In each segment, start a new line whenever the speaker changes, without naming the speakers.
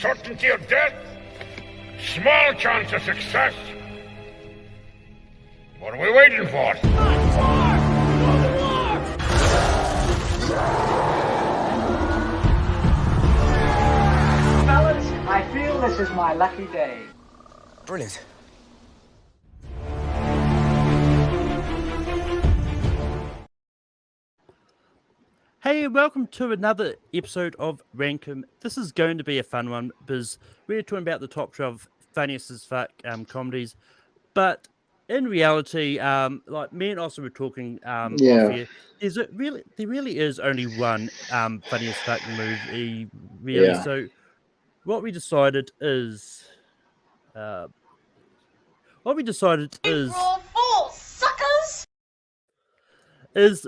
Certainty of death, small chance of success. What are we waiting for?
Fellas, I feel this is my lucky day.
Brilliant.
Hey, welcome to another episode of Rankum. This is going to be a fun one because we're talking about the top 12 funniest as fuck comedies. But in reality, like me and Austin were talking off here, there really is only one funny as fuck movie, really.
Yeah.
So what we decided is
April Fools, suckers!
is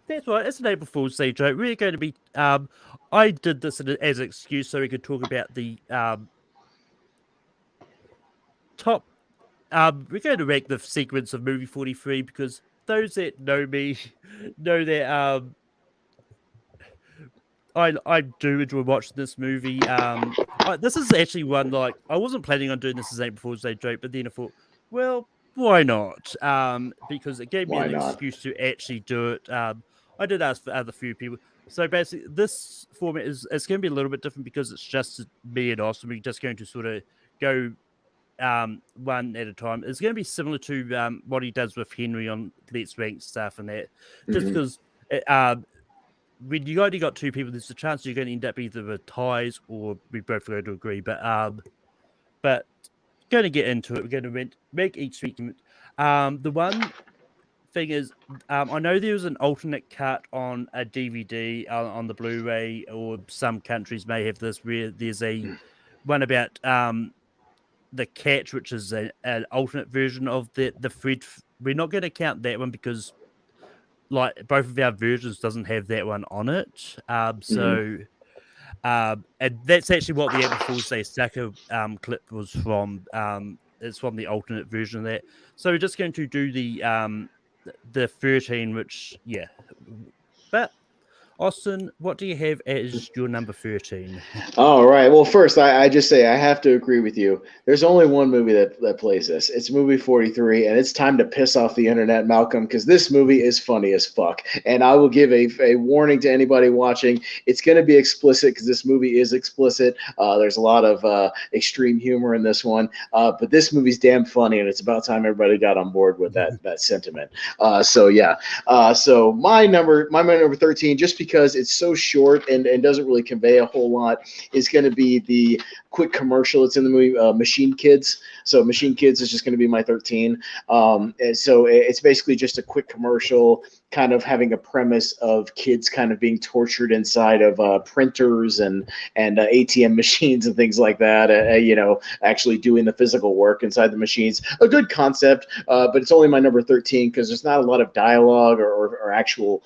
that's right, it's an April Fool's Day joke. We're going to be I did this as an excuse so we could talk about the top we're going to rank the sequence of movie 43 because those that know me know that I do enjoy watching this movie. This is actually one, like, I wasn't planning on doing this as April Fool's Day joke, but then I thought, well, why not? Because it gave me
Why
an
not?
excuse to actually do it. I did ask for other few people. So basically, this format it's going to be a little bit different because it's just me and Austin. We're just going to sort of go one at a time. It's going to be similar to what he does with Henry on Let's Rank stuff and that. Just because when you only got two people, there's a chance you're going to end up either with ties or we both going to agree. But going to get into it. We're going to make each segment. The one thing is, I know there was an alternate cut on a DVD on the Blu-ray, or some countries may have this, where there's a one about the catch, which is an alternate version of the Fred. We're not going to count that one because, like, both of our versions doesn't have that one on it. And that's actually what the April Fool's Day Sucker clip was from. It's from the alternate version of that. So we're just going to do the 13, which, yeah. But Austin, what do you have as your number 13?
All right. Well, first, I just say I have to agree with you. There's only one movie that plays this. It's movie 43, and it's time to piss off the internet, Malcolm, because this movie is funny as fuck. And I will give a warning to anybody watching. It's going to be explicit because this movie is explicit. There's a lot of extreme humor in this one. But this movie's damn funny, and it's about time everybody got on board with that sentiment. So, yeah. So my number 13, just because it's so short and doesn't really convey a whole lot, is going to be the quick commercial. It's in the movie Machine Kids. So Machine Kids is just going to be my 13. And so it's basically just a quick commercial, kind of having a premise of kids kind of being tortured inside of printers and ATM machines and things like that. Actually doing the physical work inside the machines. A good concept, but it's only my number 13 because there's not a lot of dialogue or actual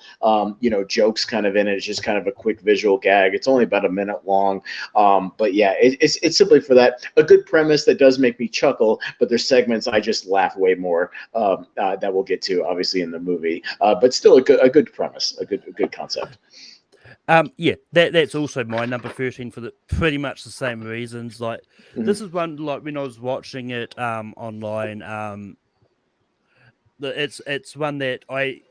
jokes kind of in it. It's just kind of a quick visual gag. It's only about a minute long. But yeah, it's simply for that. A good premise that does make me chuckle, but there's segments I just laugh way more that we'll get to obviously in the movie. But still a good premise, a good concept.
Yeah, that's also my number 13 for pretty much the same reasons. Like, this is one, like, when I was watching it online, it's one that I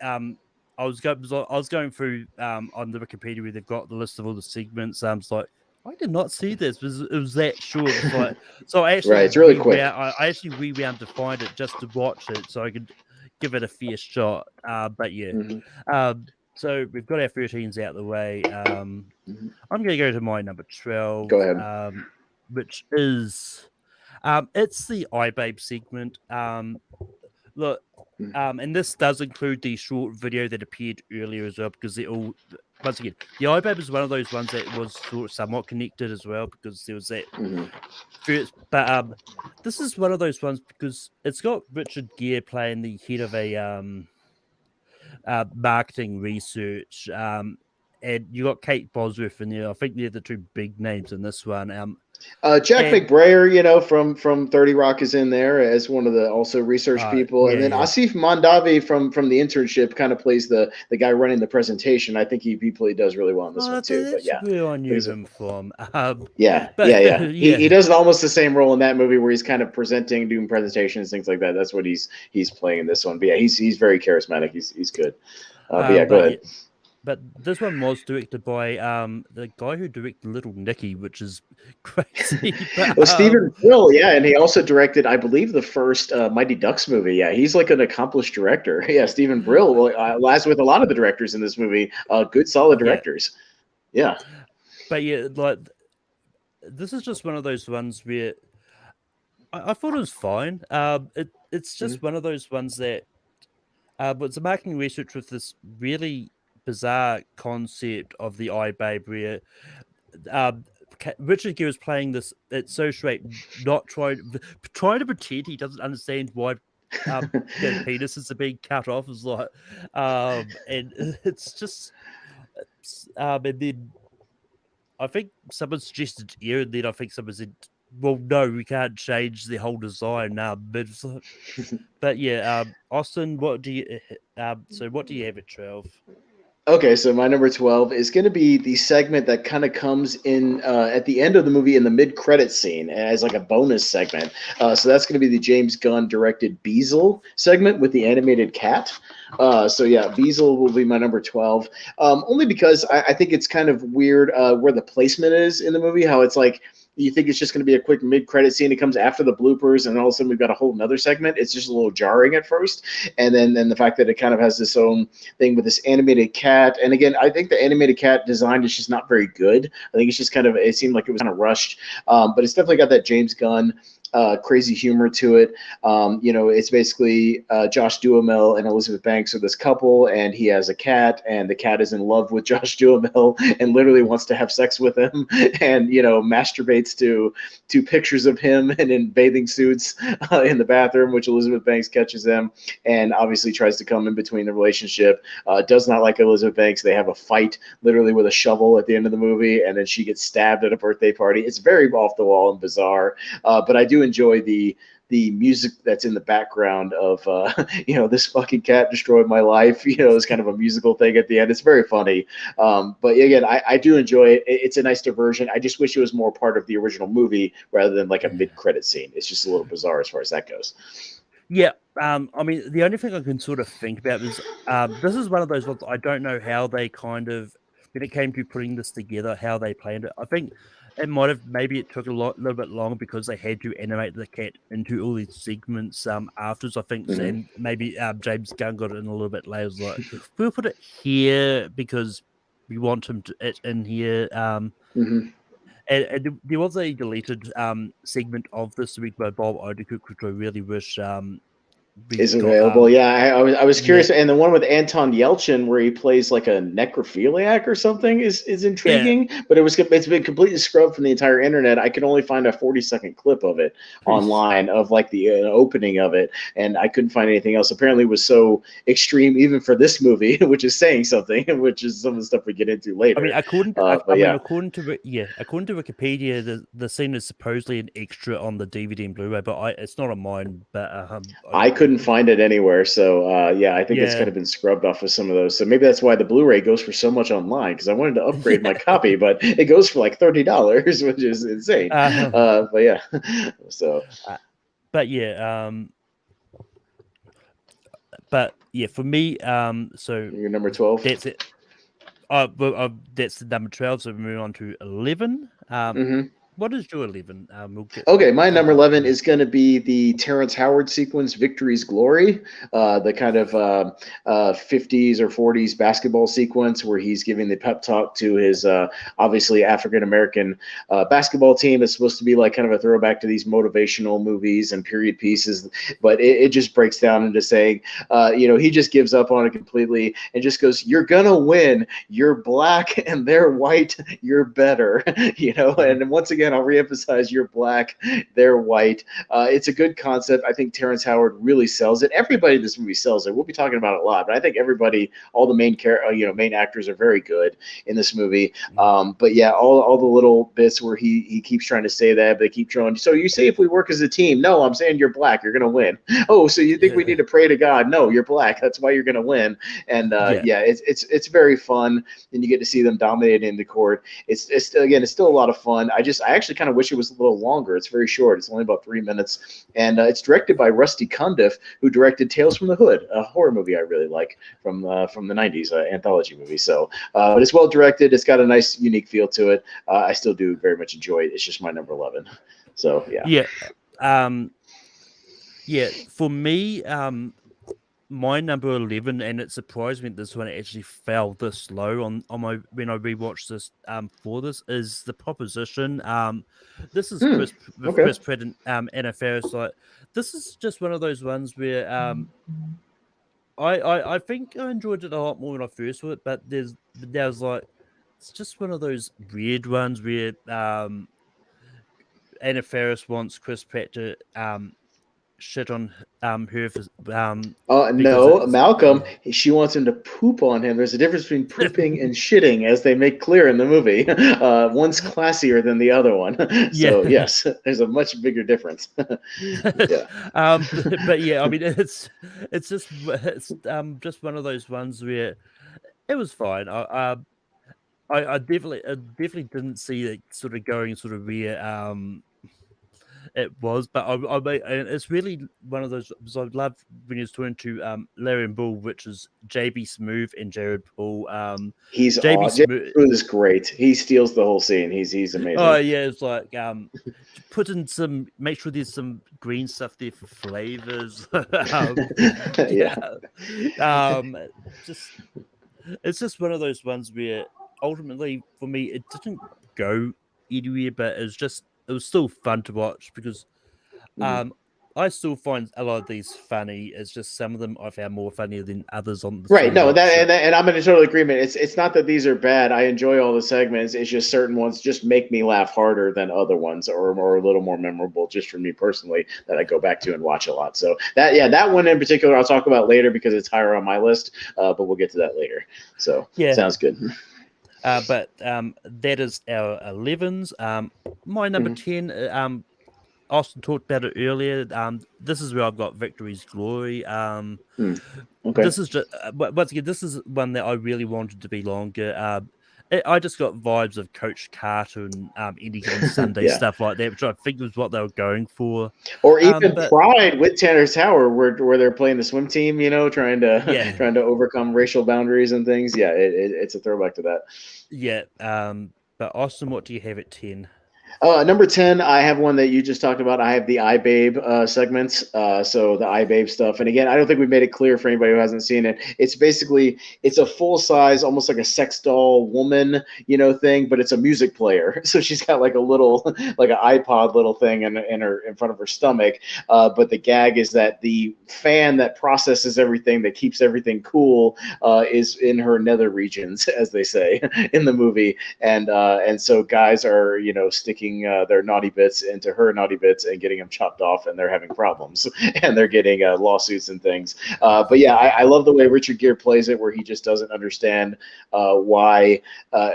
was going through on the Wikipedia where they've got the list of all the segments. I was like, I did not see this. It was that short. So I actually
Right, it's really quick.
I actually rewound to find it just to watch it so I could give it a fair shot. But yeah. So we've got our 13s out the way. I'm going to go to my number 12.
Go ahead.
Which is it's the iBabe segment. Look, and this does include the short video that appeared earlier as well, because once again, the iBabe is one of those ones that was sort of somewhat connected as well, because there was that first. But this is one of those ones because it's got Richard Gere playing the head of a marketing research, and you got Kate Bosworth in there. I think they're the two big names in this one.
Jack
And
McBrayer, you know, from 30 Rock is in there as one of the also research people. And then
yeah.
Asif Mandavi from the internship kind of plays the guy running the presentation. I think he does really well in this one too. But
That's
yeah,
where I knew
there's a
him from.
yeah.
But
He
yeah,
does almost the same role in that movie where he's kind of presenting, doing presentations, things like that. That's what he's playing in this one. But yeah, he's very charismatic. He's good. But yeah, go
but yeah,
ahead.
but this one was directed by the guy who directed Little Nicky, which is crazy. But
Well, Stephen Brill, yeah, and he also directed, I believe, the first Mighty Ducks movie. Yeah, he's like an accomplished director. Yeah, Stephen Brill, well, as with a lot of the directors in this movie, good, solid
yeah,
directors. Yeah.
but yeah, like this is just one of those ones where I thought it was fine. It's
Mhm.
just one of those ones that but it's a marketing research with this really bizarre concept of the iBabe where um, Richard Gere is playing this. It's so straight, not trying to pretend he doesn't understand why their penises are being cut off. Is like, and it's just, and then I think someone suggested here, and then I think someone said, "Well, no, we can't change the whole design now." But yeah, Austin, what do you? So what do you have at 12?
Okay, so my number 12 is going to be the segment that kind of comes in at the end of the movie in the mid-credit scene as like a bonus segment. So that's going to be the James Gunn directed Beazle segment with the animated cat. So yeah, Beazle will be my number 12. Only because I think it's kind of weird where the placement is in the movie, how it's like you think it's just going to be a quick mid-credit scene. It comes after the bloopers, and all of a sudden we've got a whole another segment. It's just a little jarring at first, and then the fact that it kind of has this own thing with this animated cat. And again, I think the animated cat design is just not very good. I think it's just kind of, it seemed like it was kind of rushed, but it's definitely got that James Gunn crazy humor to it. You know, it's basically Josh Duhamel and Elizabeth Banks are this couple, and he has a cat, and the cat is in love with Josh Duhamel and literally wants to have sex with him, and you know, masturbates to pictures of him and in bathing suits in the bathroom, which Elizabeth Banks catches them, and obviously tries to come in between the relationship. Does not like Elizabeth Banks. They have a fight literally with a shovel at the end of the movie, and then she gets stabbed at a birthday party. It's very off the wall and bizarre, but I do enjoy the music that's in the background of you know, this fucking cat destroyed my life. You know, it's kind of a musical thing at the end. It's very funny, but again, I do enjoy it. It's a nice diversion. I just wish it was more part of the original movie rather than like a mid-credit scene. It's just a little bizarre as far as that goes.
Yeah, I mean, the only thing I can sort of think about is this is one of those ones I don't know how they kind of, when it came to putting this together, how they planned it. I think it might have, maybe it took little bit long because they had to animate the cat into all these segments afterwards. I think,
Mm-hmm.
and maybe James Gunn got it in a little bit later. Was like, we'll put it here because we want it in here.
Mm-hmm.
And there was a deleted segment of this week by Bob Odenkirk, which I really wish we
Is
got.
available. Yeah, I was
Yeah,
curious, and the one with Anton Yelchin where he plays like a necrophiliac or something is
yeah,
intriguing. But it's been completely scrubbed from the entire internet. I could only find a 40-second clip of it online of like the opening of it, and I couldn't find anything else. Apparently, it was so extreme even for this movie, which is saying something, which is some of the stuff we get into
I mean,
later. But yeah.
according to according to Wikipedia, the scene is supposedly an extra on the DVD and Blu-ray, but it's not on mine. But
I couldn't find it anywhere, so yeah, I think it's kind
yeah,
of been scrubbed off of some of those. So maybe that's why the Blu-ray goes for so much online, because I wanted to upgrade my
yeah,
copy, but it goes for like $30, which is insane. But yeah, so
but yeah, for me, so
you're number 12.
that's it. That's the number 12. So we move on to 11.
Mm-hmm.
What is your 11? We'll get.
Okay, my
I'll
number
go.
11 is going to be the Terrence Howard sequence, Victory's Glory, the kind of 50s or 40s basketball sequence where he's giving the pep talk to his obviously African-American basketball team. It's supposed to be like kind of a throwback to these motivational movies and period pieces, but it just breaks down into saying, you know, he just gives up on it completely and just goes, "You're going to win. You're black and they're white. You're better." You know, and once again, again, I'll reemphasize, you're black, they're white. It's a good concept. I think Terrence Howard really sells it. Everybody in this movie sells it. We'll be talking about it a lot, but I think everybody, all the main actors are very good in this movie. But yeah, all the little bits where he keeps trying to say that, but they keep throwing. So you say if we work as a team? No, I'm saying you're black. You're gonna win. Oh, so you think we need to pray to God? No, you're black. That's why you're gonna win. And it's very fun. And you get to see them dominating the court. It's still a lot of fun. I actually kind of wish it was a little longer. It's very short. It's only about 3 minutes, and it's directed by Rusty Cundiff, who directed Tales from the Hood, a horror movie I really like from the 90s, anthology movie. So, but it's well directed. It's got a nice, unique feel to it. I still do very much enjoy it. It's just my number 11. So yeah.
For me, my number 11, and it surprised me that this one actually fell this low on my when I rewatched this for this, is The Proposition. This is Chris Pratt and Anna Faris. Like, this is just one of those ones where I think I enjoyed it a lot more when I first saw it, but there's like, it's just one of those weird ones where Anna Faris wants Chris Pratt to shit on her for
no, Malcolm, she wants him to poop on him. There's a difference between pooping and shitting, as they make clear in the movie. One's classier than the other one. So yes, there's a much bigger difference.
But yeah, I mean, it's just one of those ones where it was fine. I definitely didn't see it sort of going sort of where it was, but it's really one of those. I love when he's talking to Larry and Bull, which is JB Smoove and Jared Paul.
He's
JB
awesome. Smoove is great. He steals the whole scene. He's amazing.
Oh yeah, it's like make sure there's some green stuff there for flavors. It's just one of those ones where ultimately for me it didn't go anywhere, but it was still fun to watch because I still find a lot of these funny. It's just some of them I found more funnier than others on the
right. No, and I'm in a total agreement. It's not that these are bad. I enjoy all the segments. It's just certain ones just make me laugh harder than other ones, or a little more memorable just for me personally, that I go back to and watch a lot. So that one in particular I'll talk about later because it's higher on my list. But we'll get to that later. So sounds good.
But that is our 11s. My number 10, Austin talked about it earlier. This is where I've got Victory's Glory. This is just once again, this is one that I really wanted to be longer. I just got vibes of Coach Carter and Any Given Sunday stuff like that, which I think was what they were going for.
Or even Pride with Tanner Tower, where they're playing the swim team, trying to overcome racial boundaries and things. Yeah, it's a throwback to that.
Yeah. But Austin, what do you have at 10?
Number 10, I have one that you just talked about. I have the iBabe segments. So the iBabe stuff. And again, I don't think we made it clear for anybody who hasn't seen it. It's basically, it's a full size, almost like a sex doll woman, thing, but it's a music player. So she's got like a little, like an iPod little thing in front of her stomach. But the gag is that the fan that processes everything, that keeps everything cool, is in her nether regions, as they say in the movie. And so guys are, sticking their naughty bits into her naughty bits and getting them chopped off, and they're having problems and they're getting lawsuits and things. But yeah, I love the way Richard Gere plays it, where he just doesn't understand why,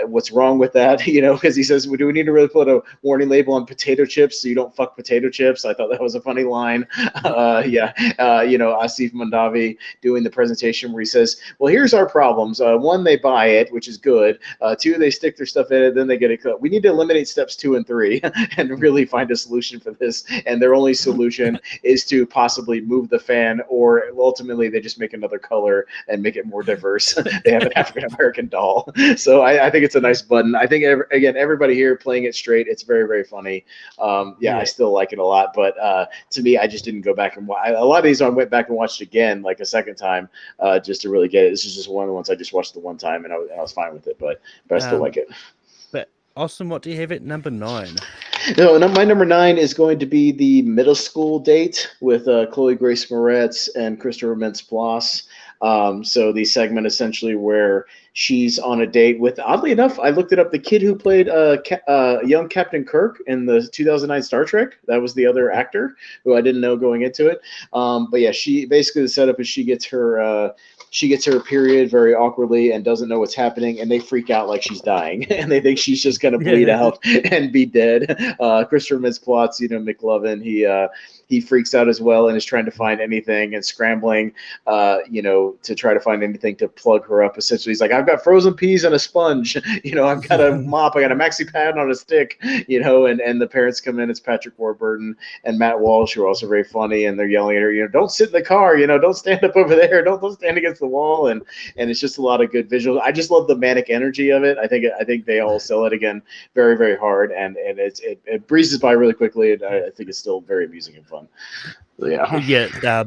what's wrong with that, because he says, do we need to really put a warning label on potato chips so you don't fuck potato chips? I thought that was a funny line. Asif Mandavi doing the presentation where he says, well, here's our problems. One, they buy it, which is good. Two, they stick their stuff in it, then they get it cut. We need to eliminate steps 2 and 3 and really find a solution for this. And their only solution is to possibly move the fan, or ultimately they just make another color and make it more diverse. They have an African-American doll. So I think it's a nice button. I think, everybody here playing it straight, it's very, very funny. I still like it a lot. But to me, I just didn't go back and watch. A lot of these I went back and watched again, like a second time, just to really get it. This is just one of the ones I just watched the one time, and I was fine with it. But I still like it.
Austin, what do you have at number 9?
No, my number 9 is going to be the middle school date with Chloe Grace Moretz and Christopher Mintz-Plasse. So the segment essentially where she's on a date with, oddly enough, I looked it up, the kid who played young Captain Kirk in the 2009 Star Trek. That was the other actor who I didn't know going into it. But yeah, she basically, the setup is she gets her period very awkwardly and doesn't know what's happening, and they freak out like she's dying, and they think she's just gonna bleed out and be dead. Christopher Mintz-Plasse, McLovin, he freaks out as well and is trying to find anything and scrambling, to try to find anything to plug her up. Essentially, he's like, I've got frozen peas and a sponge, I've got a mop, I got a maxi pad on a stick, and the parents come in. It's Patrick Warburton and Matt Walsh, who are also very funny, and they're yelling at her, don't sit in the car, don't stand up over there, don't stand against the wall, and it's just a lot of good visuals. I just love the manic energy of it. I think they all sell it again very, very hard, and it breezes by really quickly, and I think it's still very amusing and fun. So, yeah.
Yeah.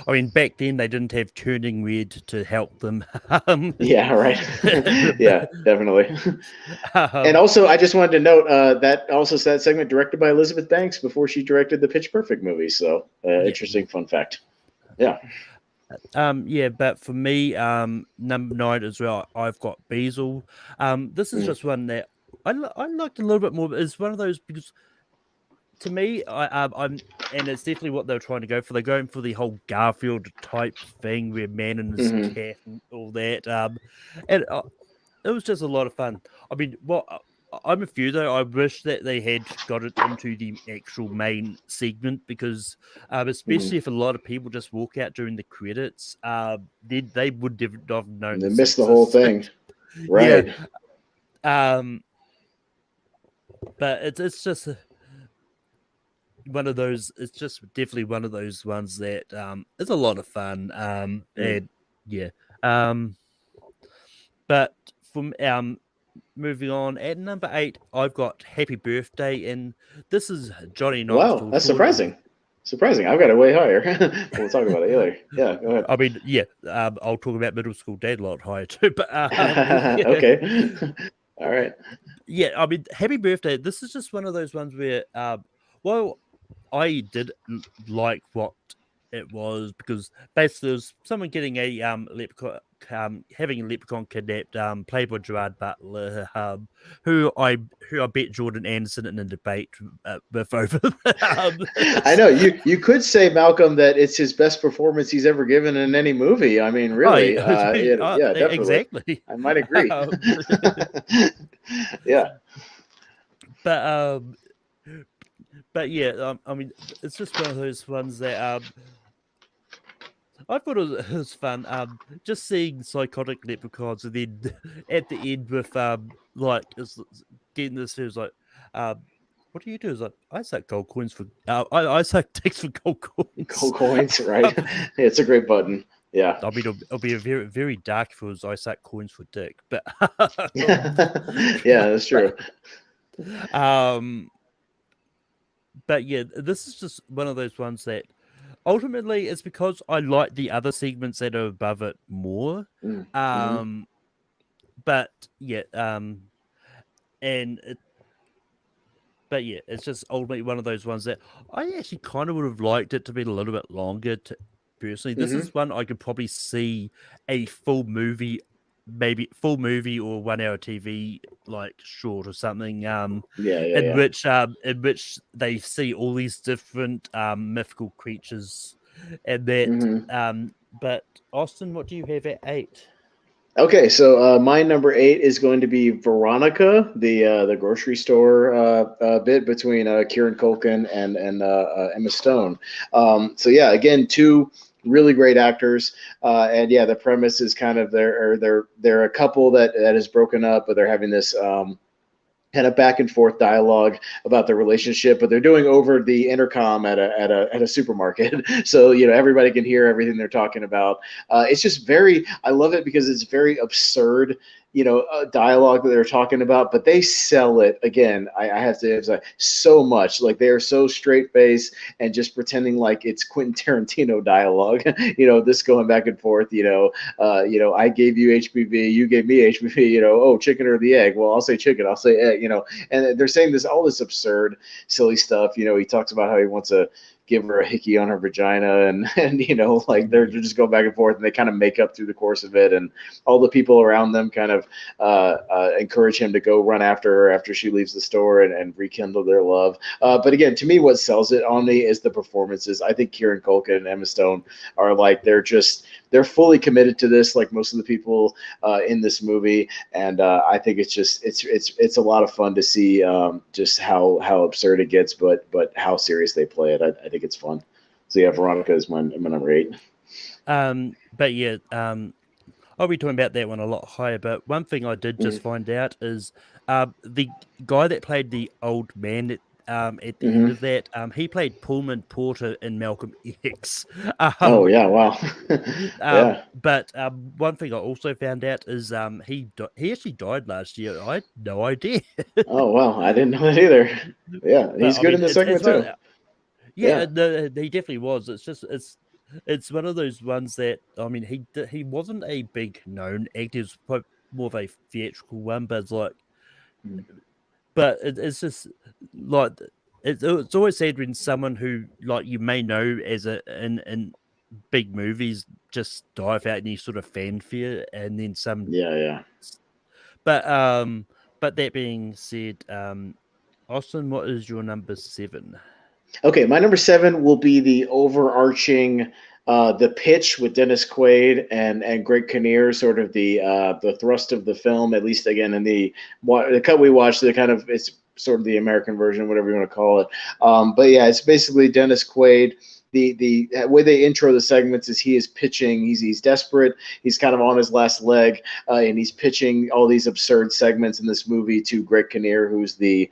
I mean, back then they didn't have Turning Red to help them.
Yeah, right. Yeah, definitely. And also, I just wanted to note that segment directed by Elizabeth Banks before she directed the Pitch Perfect movie. So, interesting fun fact. Yeah.
Yeah, but for me, number 9 as well, I've got Basil. This is just one that I liked a little bit more. It's one of those, because to me, I'm, and it's definitely what they're trying to go for. They're going for the whole Garfield type thing, where man and his cat and all that. And it was just a lot of fun. I mean, I'm a few though. I wish that they had got it into the actual main segment, because especially if a lot of people just walk out during the credits, they would have known.
They missed the whole thing, right?
Yeah. But it's just one of those. It's just definitely one of those ones that is a lot of fun. And yeah. But from moving on, at number 8, I've got Happy Birthday, and this is Johnny Knoxville.
Wow, that's surprising. I've got it way higher. We'll talk about it later. Yeah, go ahead.
I mean, yeah, I'll talk about Middle School Dad a lot higher too. But
okay, all right.
Yeah, I mean, Happy Birthday. This is just one of those ones where, I did like what it was, because basically there's someone getting a leprechaun, having a leprechaun kidnapped, played by Gerard Butler, who I bet Jordan Anderson in a debate with over.
I know you could say, Malcolm, that it's his best performance he's ever given in any movie. I mean, really, yeah, definitely.
Exactly.
I might agree. Yeah,
but yeah, I mean, it's just one of those ones that I thought it was fun. Just seeing psychotic leprechauns, and then at the end with getting this, it was like, what do you do? It's like, I suck gold coins for I suck dicks for gold coins.
Gold coins, right? Yeah, it's a great button. Yeah,
I mean, it'll be a very, very dark if it was I suck coins for dick, but
yeah, that's true.
But yeah, this is just one of those ones that ultimately it's because I like the other segments that are above it more. But yeah, but yeah, it's just ultimately one of those ones that I actually kind of would have liked it to be a little bit longer. Personally, this is one I could probably see a full movie, maybe full movie or 1 hour TV like short or something. In which they see all these different mythical creatures, and that. But Austin, what do you have at 8?
Okay, so my number 8 is going to be Veronica, the grocery store bit between Kieran Culkin and Emma Stone. So yeah, again, 2 really great actors, and yeah, the premise is kind of they're a couple that is broken up, but they're having this kind of back and forth dialogue about their relationship, but they're doing over the intercom at a supermarket, so everybody can hear everything they're talking about. It's just I love it because it's very absurd, dialogue that they're talking about, but they sell it again. I have to emphasize so much. Like, they are so straight faced and just pretending like it's Quentin Tarantino dialogue. This going back and forth. I gave you HPV, you gave me HPV. Oh, chicken or the egg? Well, I'll say chicken. I'll say egg. And they're saying all this absurd, silly stuff. He talks about how he wants a give her a hickey on her vagina, and like they're just going back and forth, and they kind of make up through the course of it, and all the people around them kind of encourage him to go run after her after she leaves the store and rekindle their love. But again, to me, what sells it on me is the performances. I think Kieran Culkin and Emma Stone are like they're fully committed to this, like most of the people in this movie, and I think it's a lot of fun to see just how absurd it gets, but how serious they play it. I think it's fun. So yeah, Veronica is my number 8.
But yeah, I'll be talking about that one a lot higher. But one thing I did just find out is the guy that played the old man at the end of that, he played Pullman Porter in Malcolm X.
Oh yeah, wow. Yeah.
But one thing I also found out is he actually died last year. I had no idea.
Oh wow, I didn't know that either. Yeah, he's good in the segment too.
Yeah, no, he definitely was. It's one of those ones that, I mean, he wasn't a big known actor. He was more of a theatrical one, but it's like, but it's just like it's always said when someone who like you may know as in big movies just die without any sort of fanfare, and then some.
Yeah.
But that being said, Austin, what is your number 7?
Okay, my number 7 will be the overarching The Pitch with Dennis Quaid and Greg Kinnear, sort of the thrust of the film, at least again in the cut we watched. It's sort of the American version, whatever you want to call it. But yeah, it's basically Dennis Quaid. The way they intro the segments is he is pitching. He's desperate. He's kind of on his last leg, and he's pitching all these absurd segments in this movie to Greg Kinnear, who's the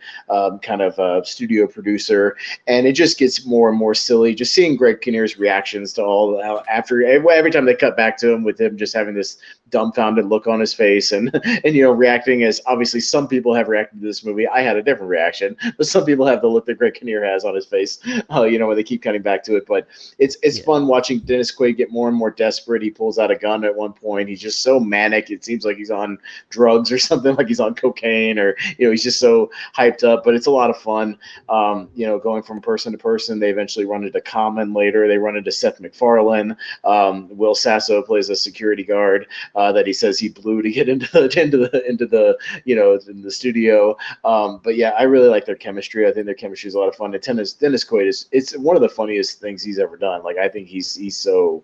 kind of studio producer. And it just gets more and more silly. Just seeing Greg Kinnear's reactions to all after every time they cut back to him, with him just having this dumbfounded look on his face and reacting as obviously some people have reacted to this movie. I had a different reaction, but some people have the look that Greg Kinnear has on his face. When they keep cutting back to it. But it's fun watching Dennis Quaid get more and more desperate. He pulls out a gun at one point. He's just so manic. It seems like he's on drugs or something, like he's on cocaine, or he's just so hyped up. But it's a lot of fun. Going from person to person. They eventually run into Common later. They run into Seth MacFarlane. Will Sasso plays a security guard that he says he blew to get into the in the studio. But yeah, I really like their chemistry. I think their chemistry is a lot of fun. And Dennis Quaid it's one of the funniest things he's ever done. Like, I think he's so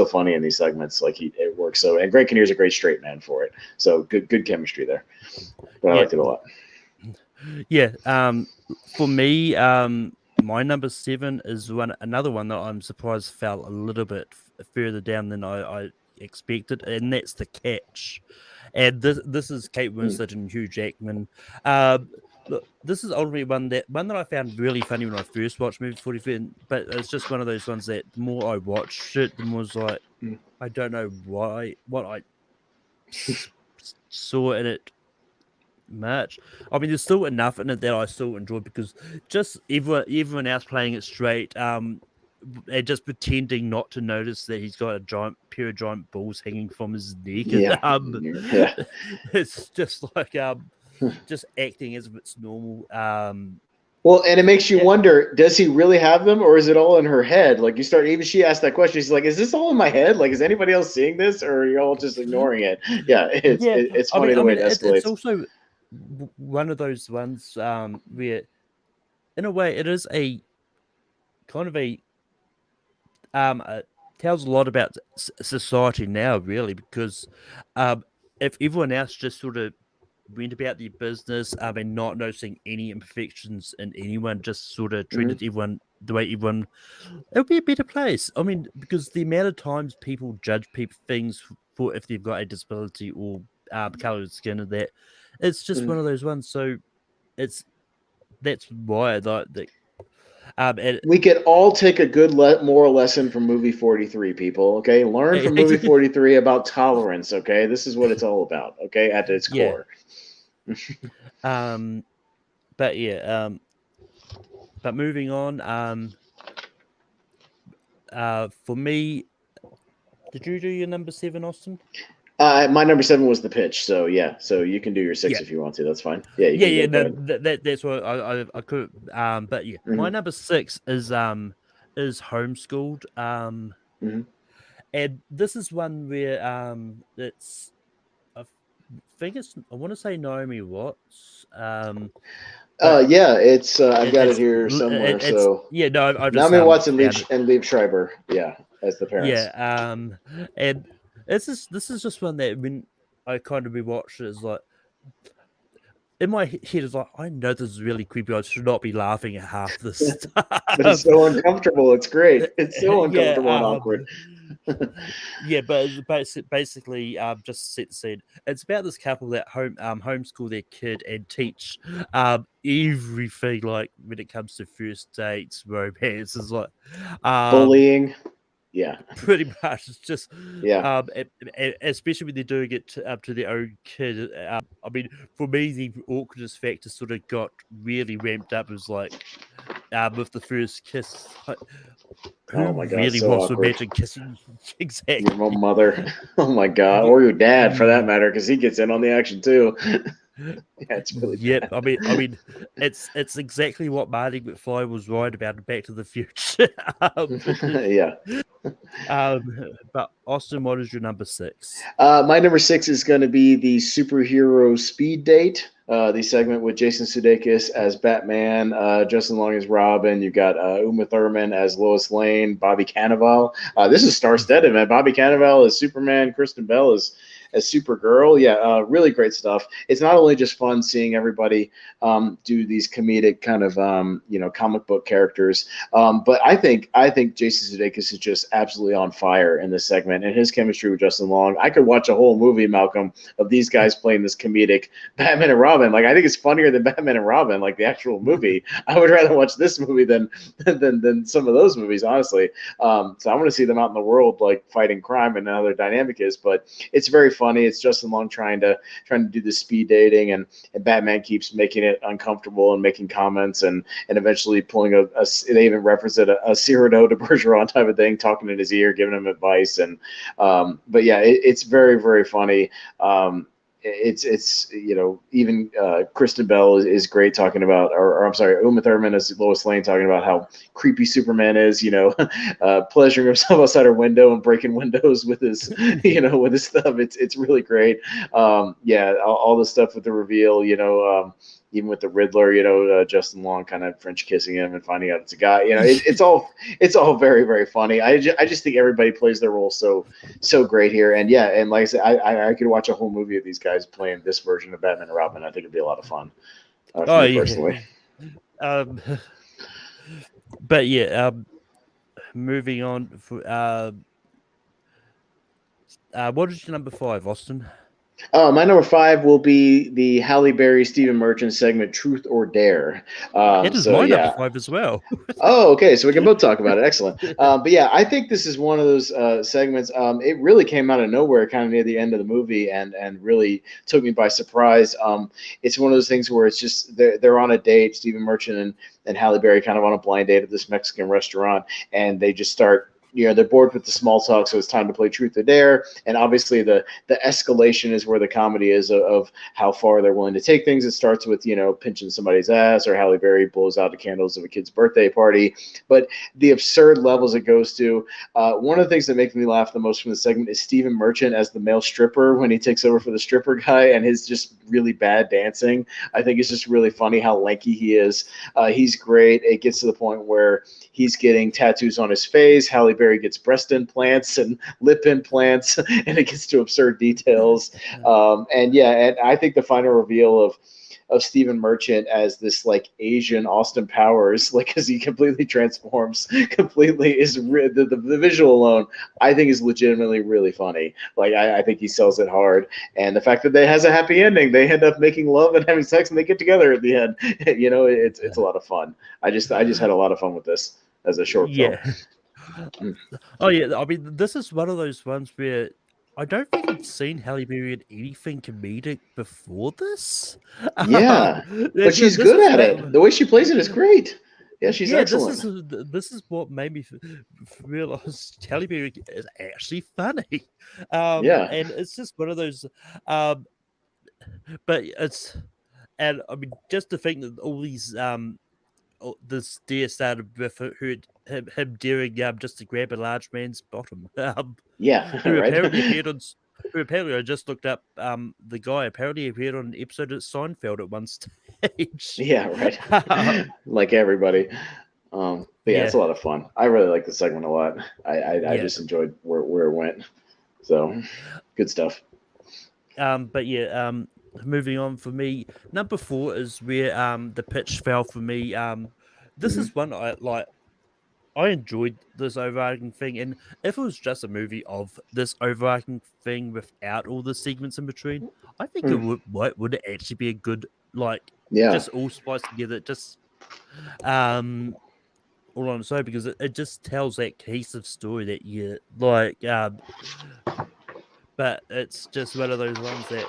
funny in these segments. Like, it works so. And Greg Kinnear's a great straight man for it. So good chemistry there. But I liked it a lot.
Yeah. For me, my number 7 is another one that I'm surprised fell a little bit further down than I expected, and that's The Catch. And this is Kate Winslet and Hugh Jackman. Look, this is ultimately one that I found really funny when I first watched movie 43, but it's just one of those ones that the more I watched it, the more it's like, I don't know what I saw in it much. I mean, there's still enough in it that I still enjoyed, because just everyone else playing it straight, and just pretending not to notice that he's got a pair of giant balls hanging from his neck.
Yeah.
It's just like just acting as if it's normal.
Well, and it makes you wonder, does he really have them, or is it all in her head? Like, even she asked that question. She's like, is this all in my head? Like, is anybody else seeing this, or are you all just ignoring it? Yeah, it's funny the way it escalates.
It's also one of those ones where, in a way, it is a kind of it tells a lot about society now, really, because if everyone else just sort of went about their business and not noticing any imperfections in anyone, just sort of treated everyone the way everyone, it would be a better place. I mean, because the amount of times people judge things for if they've got a disability or color of skin, and that it's just one of those ones. So that's why
we could all take a good moral lesson from movie 43, people. Okay, learn from movie 43 about tolerance. Okay, this is what it's all about. Okay, at its core.
But yeah, but moving on. For me, did you do your number 7, Austin?
My number 7 was The Pitch. So yeah, so you can do your 6 if you want to. That's fine. Yeah.
That's what I could. But yeah, my number 6 is is Homeschooled.
Mhm.
And this is one where it's I think it's I want to say Naomi Watts. But
Yeah, it's I've got it
it's
here somewhere.
it's
so
yeah, no, I just
Naomi Watts and
found it.
Liev Schreiber, yeah, as the parents.
Yeah, and this is just one that when I kind of rewatched it, is like in my head is like, I know this is really creepy. I should not be laughing at half this
But it's
stuff.
so uncomfortable. It's great. It's so
Yeah,
uncomfortable and awkward.
yeah, but it's basically just set the scene. It's about this couple that homeschool their kid and teach everything, like when it comes to first dates, romance, is like
Bullying. Yeah.
pretty much. It's just
Yeah.
especially when they're doing it to their own kid. I mean, for me, the awkwardness factor sort of got really ramped up. It was like with the first kiss. Like, who
Oh my God,
really
so
wants to
awkward.
imagine kissing exactly?
Your mother. Oh my God,
Yeah,
or your dad for that matter, because he gets in on the action too. Yeah, it's really
yep.
bad.
I mean, it's exactly what Marty McFly was right about in Back to the Future.
Yeah.
But Austin, what is your number 6?
My number 6 is going to be the superhero speed date. The segment with Jason Sudeikis as Batman, Justin Long as Robin. You've got Uma Thurman as Lois Lane, Bobby Cannavale. This is star-studded, man. Bobby Cannavale as Superman, Kristen Bell as Supergirl. Yeah, really great stuff. It's not only just fun seeing everybody do these comedic kind of comic book characters, but I think Jason Sudeikis is just absolutely on fire in this segment, and his chemistry with Justin Long. I could watch a whole movie, Malcolm, of these guys playing this comedic Batman and Robin. Like, I think it's funnier than Batman and Robin, like the actual movie. I would rather watch this movie than some of those movies, honestly. So I want to see them out in the world, like fighting crime and how their dynamic is. But it's very funny. It's Justin Long trying to do the speed dating, and Batman keeps making it uncomfortable and making comments, and eventually pulling they even reference it, a Cyrano de Bergerac type of thing, talking in his ear, giving him advice. And but yeah, it's very, very funny. It's even Kristen Bell is great talking about, or I'm sorry, Uma Thurman as Lois Lane talking about how creepy Superman is, pleasuring himself outside her window and breaking windows with his with his stuff. It's really great. Yeah, all the stuff with the reveal, even with the Riddler, Justin Long kind of French kissing him and finding out it's a guy. It's all very, very funny. I just think everybody plays their role so great here. And yeah, and like I said, I could watch a whole movie of these guys playing this version of Batman and Robin. I think it'd be a lot of fun for me personally.
But yeah, moving on. What is your number 5, Austin?
My number 5 will be the Halle Berry Stephen Merchant segment, Truth or Dare.
It is my number 5 as well.
Oh, okay. So we can both talk about it. Excellent. But yeah, I think this is one of those segments. It really came out of nowhere, kind of near the end of the movie, and really took me by surprise. It's one of those things where it's just they're on a date, Stephen Merchant and Halle Berry, kind of on a blind date at this Mexican restaurant, and they just start. They're bored with the small talk, so it's time to play Truth or Dare. And obviously, the escalation is where the comedy is of how far they're willing to take things. It starts with pinching somebody's ass, or Halle Berry blows out the candles of a kid's birthday party. But the absurd levels it goes to. One of the things that makes me laugh the most from the segment is Stephen Merchant as the male stripper when he takes over for the stripper guy, and his just really bad dancing. I think it's just really funny how lanky he is. He's great. It gets to the point where he's getting tattoos on his face. Halle Berry gets breast implants and lip implants, and it gets to absurd details. And I think the final reveal of Stephen Merchant as this like Asian Austin Powers, like as he completely transforms, is the visual alone, I think is legitimately really funny. Like I think he sells it hard, and the fact that it has a happy ending, they end up making love and having sex, and they get together at the end. It's a lot of fun. I just had a lot of fun with this as a short film.
Oh yeah, I mean, this is one of those ones where I don't think I'd seen Halle Berry in anything comedic before this.
Yeah, but she's good at it. The way she plays it is great. Yeah, she's excellent.
This is what made me realize Halle Berry is actually funny.
Yeah,
and it's just one of those. But it's, and I mean, just to think that all this deer started with him daring just to grab a large man's bottom.
Yeah,
Who
right.
apparently appeared on. Who apparently I just looked up. The guy apparently appeared on an episode of Seinfeld at one stage.
Yeah, right. Like everybody. But yeah, it's a
Yeah.
lot of fun. I really like the segment a lot. I
Yeah.
just enjoyed where it went. So good stuff.
But yeah, moving on for me, number 4 is where the pitch fell for me. This is one I like. I enjoyed this overarching thing, and if it was just a movie of this overarching thing without all the segments in between, I think it would actually be a good
Yeah.
just all spliced together. Just all on its own, because it just tells that cohesive story that you like. But it's just one of those ones that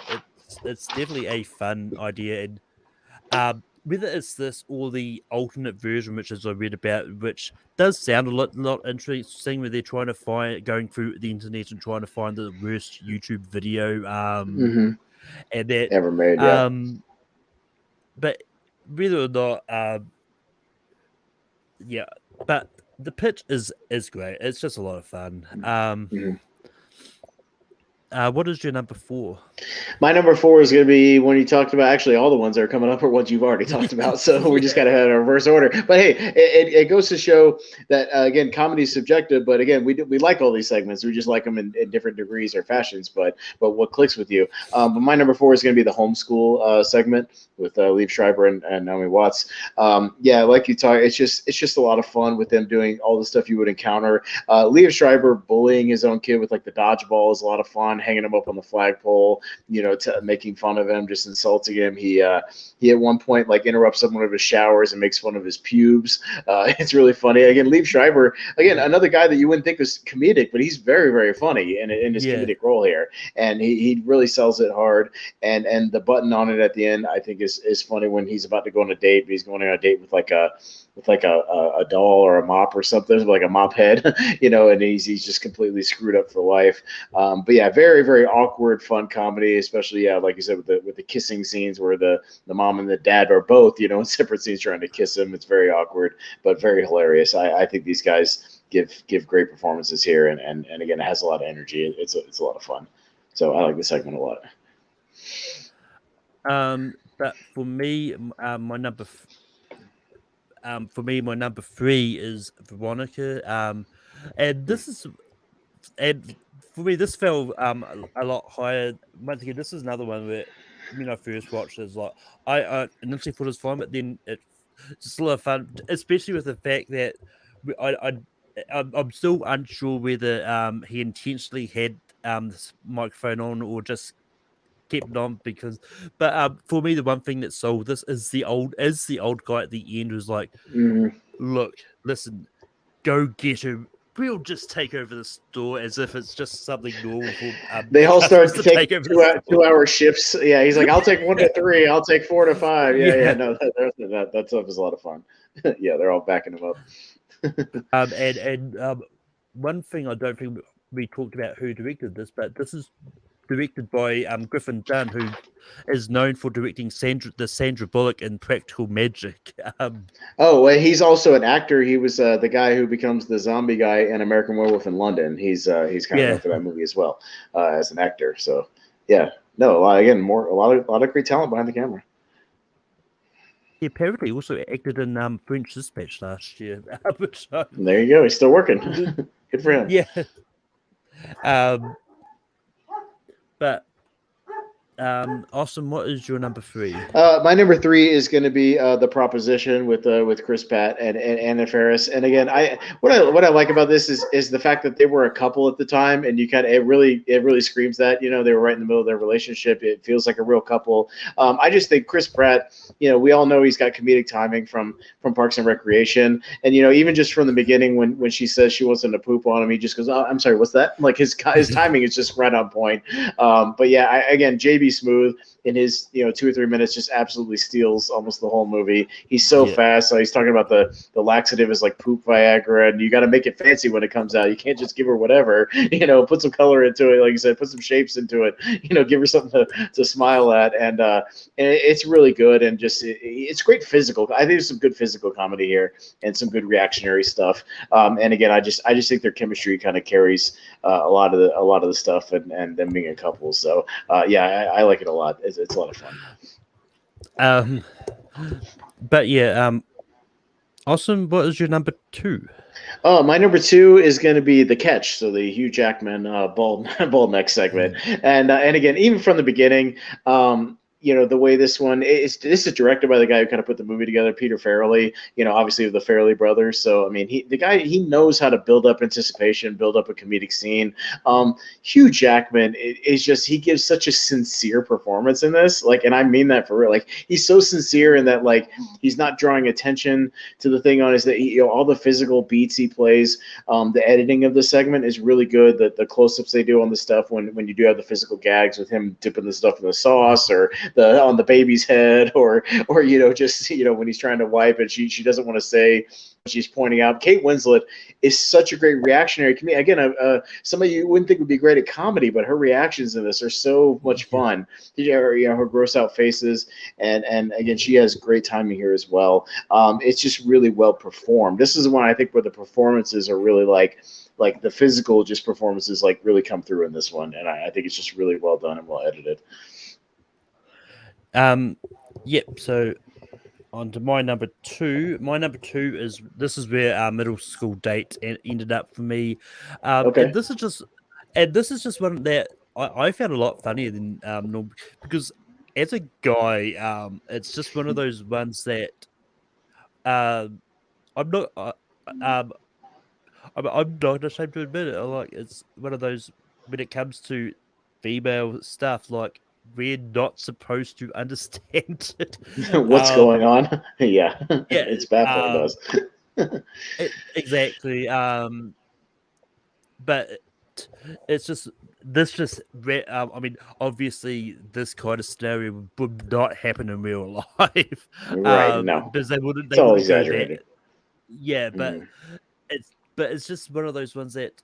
it's definitely a fun idea, and whether it's this or the alternate version, which is I read about, which does sound a lot interesting, where they're trying to going through the internet and trying to find the worst YouTube video, and that
Ever made, yeah.
But whether or not, yeah, but the pitch is great. It's just a lot of fun. What is your number 4?
My number 4 is going to be one you talked about. Actually, all the ones that are coming up are ones you've already talked about. So we just got to have it in reverse order. But hey, it goes to show that, again, comedy is subjective. But again, we like all these segments. We just like them in different degrees or fashions. But what clicks with you? But my number 4 is going to be the Homeschool segment with Liev Schreiber and Naomi Watts. Yeah, like you talk, it's just a lot of fun with them doing all the stuff you would encounter. Liev Schreiber bullying his own kid with like the dodgeball is a lot of fun. Hanging him up on the flagpole, making fun of him, just insulting him. He at one point like interrupts one of his showers and makes fun of his pubes. It's really funny. Again, Liev Schreiber, another guy that you wouldn't think was comedic, but he's very, very funny in his comedic role here, and he really sells it hard. And the button on it at the end, I think, is funny when he's about to go on a date, but he's going on a date with like a doll or a mop or something, like a mop head, and he's just completely screwed up for life. But yeah, very, very awkward, fun comedy, especially like you said with the kissing scenes where the mom and the dad are both, in separate scenes trying to kiss him. It's very awkward, but very hilarious. I think these guys give great performances here, and again, it has a lot of energy. It's a lot of fun. So I like this segment a lot.
But for me, my number. For me, my number 3 is Veronica. And this is, and for me, this fell a lot higher. Once again, this is another one where when I first watched it, like I initially thought it was fun, but then it's just a lot of fun, especially with the fact that I'm still unsure whether he intentionally had this microphone on or just kept it on but for me, the one thing that sold this is the old guy at the end who's like, look, listen, go get him. We'll just take over the store, as if it's just something normal.
They all start to take 2-hour shifts. Yeah, he's like, I'll take 1 to 3. I'll take 4 to 5. Yeah. No, that stuff is a lot of fun. Yeah, they're all backing him up.
And one thing I don't think we talked about who directed this, but this is directed by Griffin Dunn, who is known for directing Sandra Bullock in Practical Magic.
Well, he's also an actor. He was the guy who becomes the zombie guy in American Werewolf in London. He's kind of known for that movie as well as an actor. So yeah, no, a lot of great talent behind the camera.
He apparently also acted in French Dispatch last year.
There you go. He's still working. Good for him.
Yeah. But Austin, what is your number 3?
My number 3 is going to be The Proposition with Chris Pratt and Anna Faris. And again, what I like about this is the fact that they were a couple at the time, and you kind of it really screams that they were right in the middle of their relationship. It feels like a real couple. I just think Chris Pratt, we all know he's got comedic timing from Parks and Recreation, and even just from the beginning when she says she wants him to poop on him, he just goes, "Oh, I'm sorry, what's that?" Like his timing is just right on point. But yeah, again, JB Smooth, in his 2 or 3 minutes just absolutely steals almost the whole movie. He's so fast. So he's talking about the laxative is like poop Viagra, and you got to make it fancy when it comes out. You can't just give her whatever. Put some color into it, like you said, put some shapes into it. Give her something to smile at, and it's really good, and just it's great physical. I think there's some good physical comedy here and some good reactionary stuff. And again, I just think their chemistry kind of carries a lot of the stuff, and them being a couple. So I like it a lot. It's a lot of fun.
But yeah, Austin, what is your number 2?
Oh, my number 2 is going to be The Catch, so the Hugh Jackman bald neck segment, and again, even from the beginning, the way this one is directed by the guy who kind of put the movie together, Peter Farrelly, obviously of the Farrelly brothers. So I mean, he knows how to build up anticipation, build up a comedic scene. Hugh Jackman is just, he gives such a sincere performance in this, and I mean that for real. He's so sincere in that he's not drawing attention to the thing on his that all the physical beats he plays. The editing of the segment is really good. The close-ups they do on the stuff when you do have the physical gags with him dipping the stuff in the sauce, or on the baby's head, or just when he's trying to wipe and she doesn't want to say what she's pointing out. Kate Winslet is such a great reactionary comedian. Again, somebody you wouldn't think would be great at comedy, but her reactions in this are so much fun. Her gross out faces, and again, she has great timing here as well. It's just really well performed. This is one I think where the performances are really like the physical just performances really come through in this one, and I think it's just really well done and well edited.
So on to my number 2. My number 2 is, this is where our middle school date ended up for me.
Okay.
And this is just one that I found a lot funnier than normal, because as a guy, it's just one of those ones that I'm not ashamed to admit it. It's one of those, when it comes to female stuff, we're not supposed to understand it.
What's going on? Yeah, it's baffling to us.
Exactly. But it's just I mean, obviously, this kind of scenario would not happen in real life,
Right? No,
because they wouldn't.
It's all exaggerated.
Yeah, but it's just one of those ones that.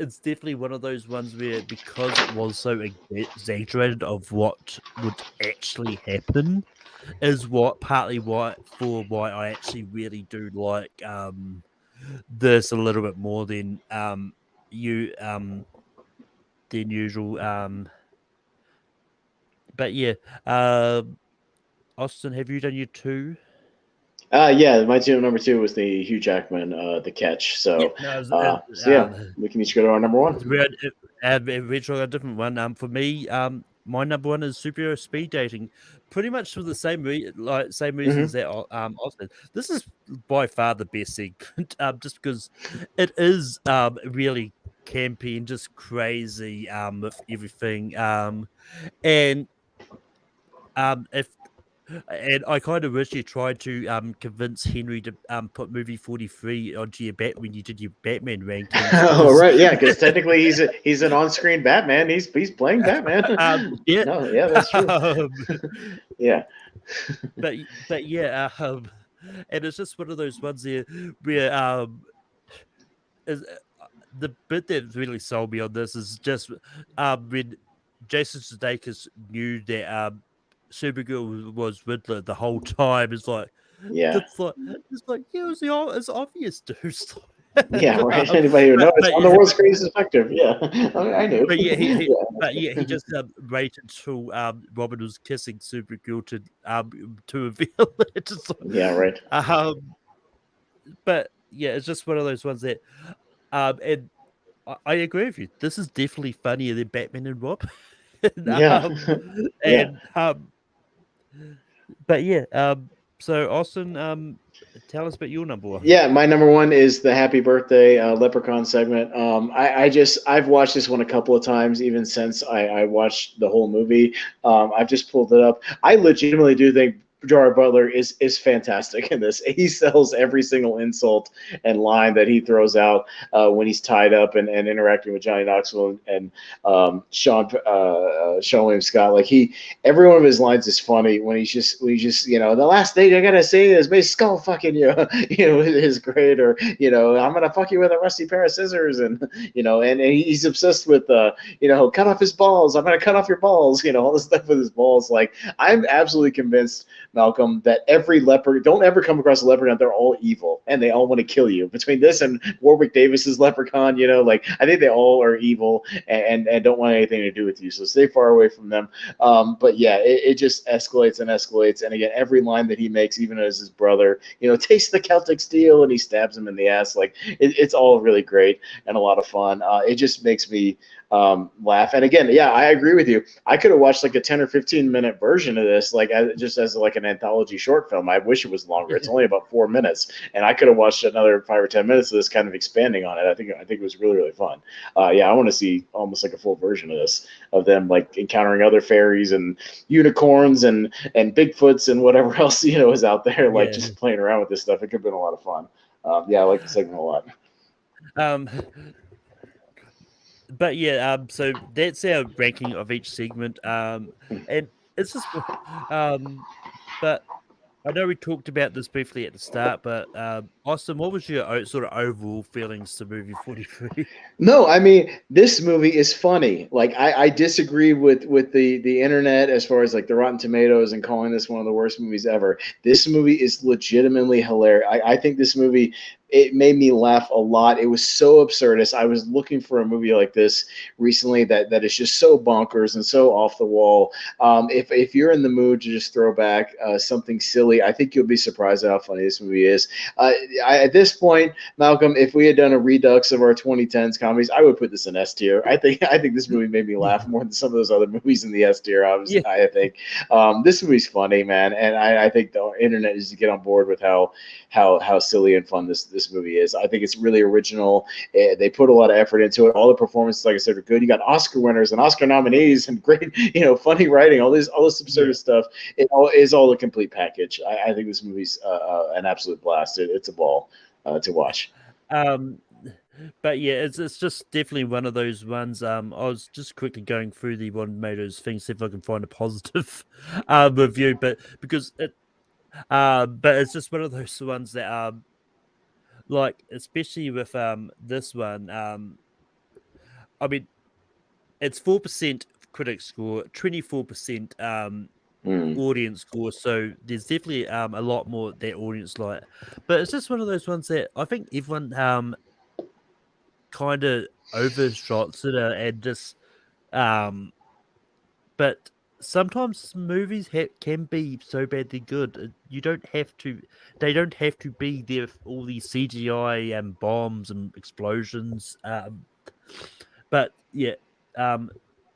It's definitely one of those ones where, because it was so exaggerated of what would actually happen, is partly why I actually really do like this a little bit more than usual. But yeah, Austin, have you done your 2?
Yeah, my number 2 was the Hugh Jackman, The Catch. So, we can each go to our number 1.
We're trying a different one. For me, my number 1 is superhero speed dating, pretty much for the same reasons that Austin. This is by far the best segment, just because it is really campy and just crazy with everything. And I kind of wish you tried to convince Henry to put movie 43 onto your when you did your Batman rankings.
Oh, right, yeah, because technically he's an on-screen Batman. He's playing Batman.
Yeah,
no, yeah, that's true. Yeah,
but yeah, and it's just one of those ones there where the bit that really sold me on this is just when Jason Sudeikis knew that Supergirl was Riddler the whole time. It's like, it's obvious, dude.
Yeah, right. Anybody who knows, on the world's greatest detective. Yeah, I knew.
But he just waited until Robin was kissing Supergirl to reveal it.
Yeah, right.
But yeah, it's just one of those ones that, and I agree with you. This is definitely funnier than Batman and Robin. But yeah, so Austin, tell us about your number 1.
Yeah, my number 1 is the Happy Birthday Leprechaun segment. I've watched this one a couple of times, even since I watched the whole movie. I've just pulled it up. I legitimately do think Gerard Butler is fantastic in this. He sells every single insult and line that he throws out when he's tied up and interacting with Johnny Knoxville and Sean William Scott. Like every one of his lines is funny when he's just the last thing I gotta say is my skull fucking you. Is great, or I'm gonna fuck you with a rusty pair of scissors, and and he's obsessed with cut off his balls. I'm gonna cut off your balls. All this stuff with his balls. Like I'm absolutely convinced, Malcolm, that every leopard, don't ever come across a leprechaun. They're all evil and they all want to kill you. Between this and Warwick Davis's leprechaun, I think they all are evil and don't want anything to do with you. So stay far away from them. But yeah, it just escalates and escalates. And again, every line that he makes, even as his brother, taste the Celtic steel, and he stabs him in the ass. Like it's all really great and a lot of fun. It just makes me laugh. And again, yeah, I agree with you. I could have watched like a 10 or 15-minute version of this, like just as like an anthology short film. I wish it was longer. It's only about 4 minutes, and I could have watched another 5 or 10 minutes of this, kind of expanding on it. I think it was really, really fun. Yeah, I want to see almost like a full version of this, of them like encountering other fairies and unicorns and Bigfoots and whatever else is out there, like just playing around with this stuff. It could have been a lot of fun. Yeah, I like the segment a lot.
But yeah, so that's our ranking of each segment. And it's just, but I know we talked about this briefly at the start, but Austin, what was your sort of overall feelings to movie 43?
No, I mean, this movie is funny. Like I disagree with the internet as far as like the Rotten Tomatoes and calling this one of the worst movies ever. This movie is legitimately hilarious. I think this movie, it made me laugh a lot. It was so absurdist. I was looking for a movie like this recently that is just so bonkers and so off the wall. If you're in the mood to just throw back something silly, I think you'll be surprised at how funny this movie is. At this point, Malcolm, if we had done a redux of our 2010s comedies, I would put this in S tier. I think this movie made me laugh more than some of those other movies in the S tier. Obviously, yeah. I think this movie's funny, man, and I think the internet needs to get on board with how silly and fun this movie is. I think it's really original. They put a lot of effort into it. All the performances, like I said, are good. You got Oscar winners and Oscar nominees and great, funny writing. All this absurd stuff. It is all a complete package. I think this movie's an absolute blast. It's a ball to watch.
But yeah, it's just definitely one of those ones. I was just quickly going through the Rotten Tomatoes thing, see if I can find a positive review, but because it. But it's just one of those ones that like, especially with this one, I mean, it's 4% critic score, 24% audience score, so there's definitely a lot more that audience like. But it's just one of those ones that I think everyone kind of overshots it and just but sometimes movies can be so badly good. They don't have to be there with all these CGI and bombs and explosions. But yeah,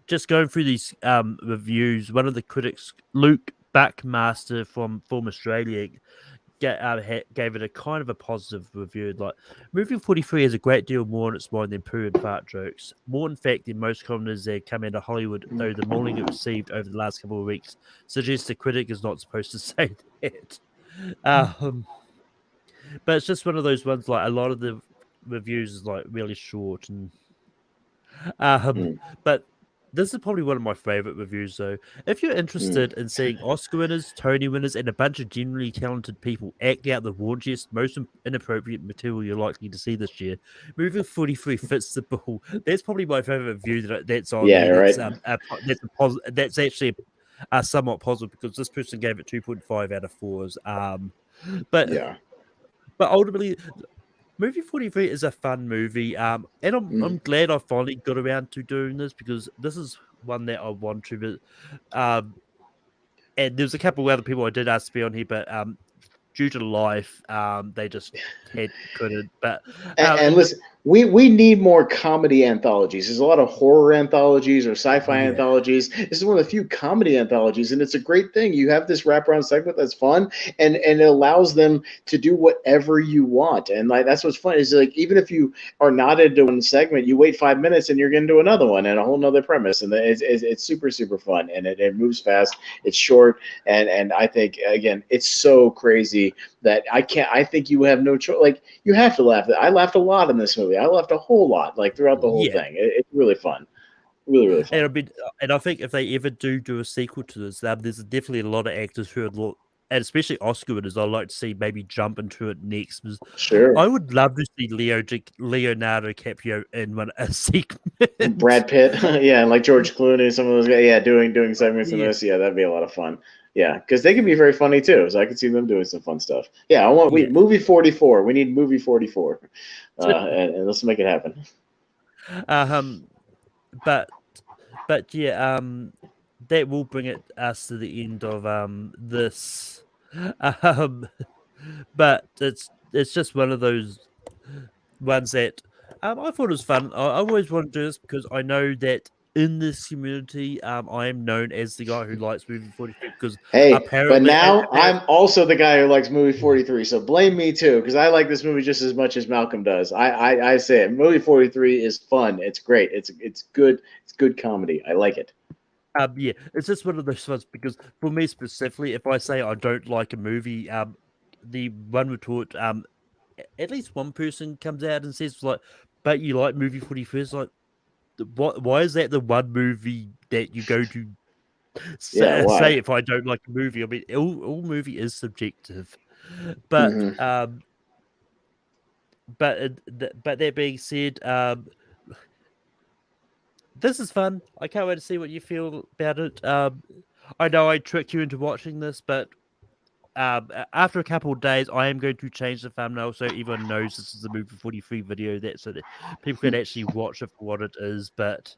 just going through these reviews, one of the critics, Luke Buckmaster from Australia, gave it a kind of a positive review. Like, movie 43 has a great deal more on its mind than poo and fart jokes. More, in fact, than most commoners that come into Hollywood, though the mauling it received over the last couple of weeks suggests the critic is not supposed to say that. But it's just one of those ones, like, a lot of the reviews is like really short and but this is probably one of my favorite reviews, though. If you're interested in seeing Oscar winners, Tony winners, and a bunch of genuinely talented people act out the raunchiest, most inappropriate material you're likely to see this year, movie 43 fits the bill. That's probably my favorite review that's on there. Right. That's actually somewhat positive because this person gave it 2.5 out of 4s. But ultimately, movie 43 is a fun movie, and I'm glad I finally got around to doing this because this is one that I want to. And there's a couple of other people I did ask to be on here, but due to life, they just couldn't. But
and listen, we need more comedy anthologies. There's a lot of horror anthologies or sci-fi anthologies. This is one of the few comedy anthologies, and it's a great thing. You have this wraparound segment that's fun, and it allows them to do whatever you want. And like that's what's fun is like even if you are not into one segment, you wait 5 minutes and you're getting to another one and a whole nother premise, and it's super super fun, and it moves fast. It's short, and I think again it's so crazy that I think you have no choice. Like you have to laugh. I laughed a lot in this movie. I laughed a whole lot, like throughout the whole thing. It's really fun, really, really fun.
And I think if they ever do a sequel to this, there's definitely a lot of actors who would look, and especially Oscar winners, I'd like to see maybe jump into it next.
Sure,
I would love to see Leonardo DiCaprio in a segment.
Brad Pitt, yeah, and like George Clooney, some of those guys, yeah, doing segments in this, yeah, that'd be a lot of fun. Yeah, because they can be very funny too. So I could see them doing some fun stuff. Yeah, movie 44. We need movie 44, and let's make it happen.
But yeah, that will bring us to the end of this. But it's just one of those ones that I thought it was fun. I always want to do this because I know that in this community, I am known as the guy who likes movie 43 because
but now I'm also the guy who likes movie 43, so blame me too because I like this movie just as much as Malcolm does. I say it. Movie 43 is fun. It's great. It's good. It's good comedy. I like it.
Yeah, it's just one of those ones because for me specifically, if I say I don't like a movie, the one retort, at least one person comes out and says like, "But you like movie 43?" Like, why is that the one movie that you go to say if I don't like a movie? I mean, all movie is subjective, but but that being said, this is fun. I can't wait to see what you feel about it. I know I tricked you into watching this, but after a couple of days, I am going to change the thumbnail so everyone knows this is a movie 43 video. So that people can actually watch it for what it is. But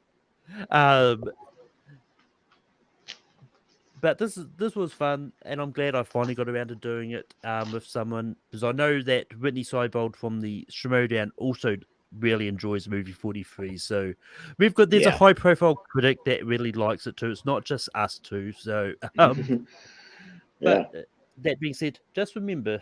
this was fun, and I'm glad I finally got around to doing it with someone because I know that Whitney Seibold from the Schmodown also really enjoys movie 43. So there's a high profile critic that really likes it too. It's not just us two. So but that being said, just remember